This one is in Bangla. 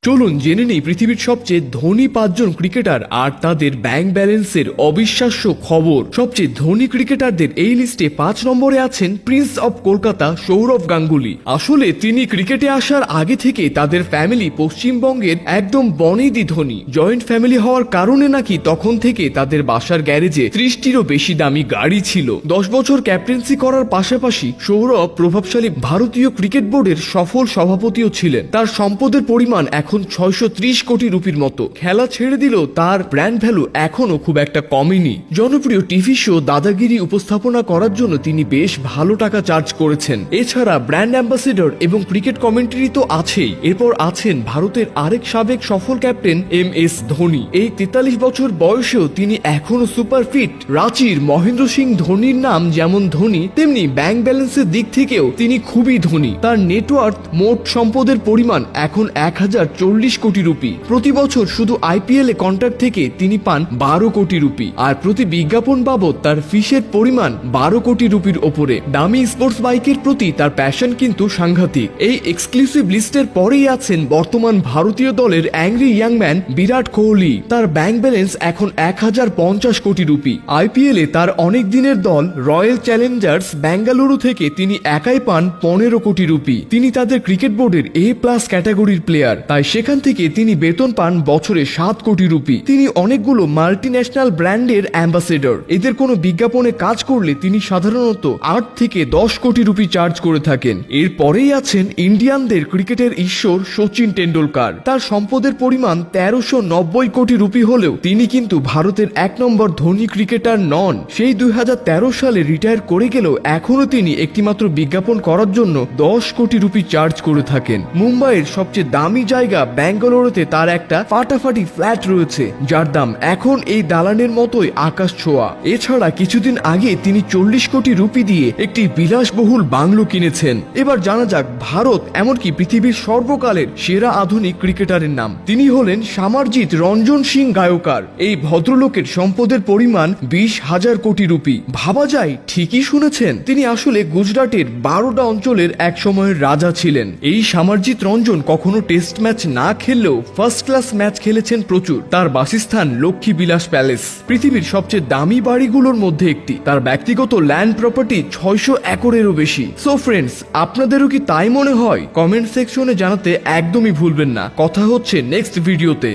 চলুন জেনে নেই পৃথিবীর সবচেয়ে ধনী 5 জন ক্রিকেটার আর তাদের ব্যাংক ব্যালেন্সের অবিশ্বাস্য খবর। সবচেয়ে ধনী ক্রিকেটারদের এই লিস্টে 5 নম্বরে আছেন প্রিন্স অফ কলকাতা সৌরভ গাঙ্গুলি। আসলে তিনি ক্রিকেটে আসার আগে থেকে তাদের ফ্যামিলি পশ্চিমবঙ্গের একদম বনেদি ধনী। জয়েন্ট ফ্যামিলি হওয়ার কারণে নাকি তখন থেকে তাদের বাসার গ্যারেজে 30টিরও বেশি দামি গাড়ি ছিল। 10 বছর ক্যাপ্টেন্সি করার পাশাপাশি সৌরভ প্রভাবশালী ভারতীয় ক্রিকেট বোর্ডের সফল সভাপতিও ছিলেন। তার সম্পদের পরিমাণ এখন 630 কোটি রুপির মতো। খেলা ছেড়ে দিলেও তার ব্র্যান্ড ভ্যালু এখনো খুব একটা কমেনি। জনপ্রিয় টিভি শো দাদাগিরি উপস্থাপনা করার জন্য তিনি বেশ ভালো টাকা চার্জ করেছেন। এছাড়া ব্র্যান্ড অ্যাম্বাসেডর এবং ক্রিকেট কমেন্ট্রি তো আছেই। এরপর আছেন ভারতের আরেক সাবেক সফল ক্যাপ্টেন MS ধোনি। এই 43 বছর বয়সেও তিনি এখনো সুপার ফিট। রাঁচির মহেন্দ্র সিং ধোনির নাম যেমন ধনী, তেমনি ব্যাংক ব্যালেন্সের দিক থেকেও তিনি খুবই ধনী। তার নেটওয়ার্থ মোট সম্পদের পরিমাণ এখন 1040 কোটি রুপি। প্রতি বছর শুধু IPL এ কন্ট্রাক্ট থেকে তিনি পান 12 কোটি রুপি, আর প্রতি বিজ্ঞাপন বাবদ তার ফিসের পরিমাণ 12 কোটি রুপির ওপরে। দামি স্পোর্টস বাইকের প্রতি তার প্যাশন কিন্তু সাংঘাতিক। এই এক্সক্লুসিভ লিস্টের পরেই আছেন বর্তমান ভারতীয় দলের অ্যাংরি ইয়াংম্যান বিরাট কোহলি। তার ব্যাংক ব্যালেন্স এখন 1050 কোটি রুপি। IPL এ তার অনেক দিনের দল রয়্যাল চ্যালেঞ্জার্স বেঙ্গালুরু থেকে তিনি একাই পান 15 কোটি রুপি। তিনি তাদের ক্রিকেট বোর্ডের A+ ক্যাটাগরির প্লেয়ার, তাই সেখান থেকে তিনি বেতন পান বছরে 7 কোটি রুপি। তিনি অনেকগুলো মাল্টিন্যাশনাল ব্র্যান্ডের অ্যাম্বাসেডর। এদের কোনো বিজ্ঞাপনে কাজ করলে তিনি সাধারণত 8 থেকে 10 কোটি রুপি চার্জ করে থাকেন। এরপরেই আছেন ইন্ডিয়ানদের ক্রিকেটের ঈশ্বর সচিন টেন্ডুলকার। তার সম্পদের পরিমাণ 1390 কোটি রুপি হলেও তিনি কিন্তু ভারতের 1 নম্বর ধনী ক্রিকেটার নন। সেই 2013 সালে রিটায়ার করে গেলেও এখনো তিনি একটিমাত্র বিজ্ঞাপন করার জন্য 10 কোটি রুপি চার্জ করে থাকেন। মুম্বাইয়ের সবচেয়ে দামি জায়গা বেঙ্গালুরুতে তার একটা ফাটাফাটি ফ্ল্যাট রয়েছে, যার দাম এখন এই দালানের মতোই আকাশ ছোঁয়া। এছাড়া কিছুদিন আগে তিনি 40 কোটি রুপি দিয়ে একটি বিলাসবহুল বাংলো কিনেছেন। এবার জানা যাক ভারত এমনকি পৃথিবীর সর্বকালের সেরা আধুনিক ক্রিকেটারের নাম। তিনি হলেন সামারজিৎ রঞ্জন সিং গায়কর। এই ভদ্রলোকের সম্পদের পরিমাণ 20,000 কোটি রুপি। ভাবা যায় ঠিকই শুনেছেন, তিনি আসলে গুজরাটের 12টা অঞ্চলের এক সময়ের রাজা ছিলেন। এই সামারজিৎ রঞ্জন কখনো টেস্ট ম্যাচ না খেললেও ফার্স্ট ক্লাস ম্যাচ খেলেছেন প্রচুর। তার বাসস্থান লক্ষ্মী বিলাস প্যালেস, পৃথিবীর সবচেয়ে দামি বাড়িগুলোর মধ্যে একটি। তার ব্যক্তিগত ল্যান্ড প্রপার্টি 600 একরেরও বেশি। সো ফ্রেন্ডস, আপনাদেরও কি তাই মনে হয়? কমেন্ট সেকশনে জানাতে একদমই ভুলবেন না। কথা হচ্ছে নেক্সট ভিডিওতে।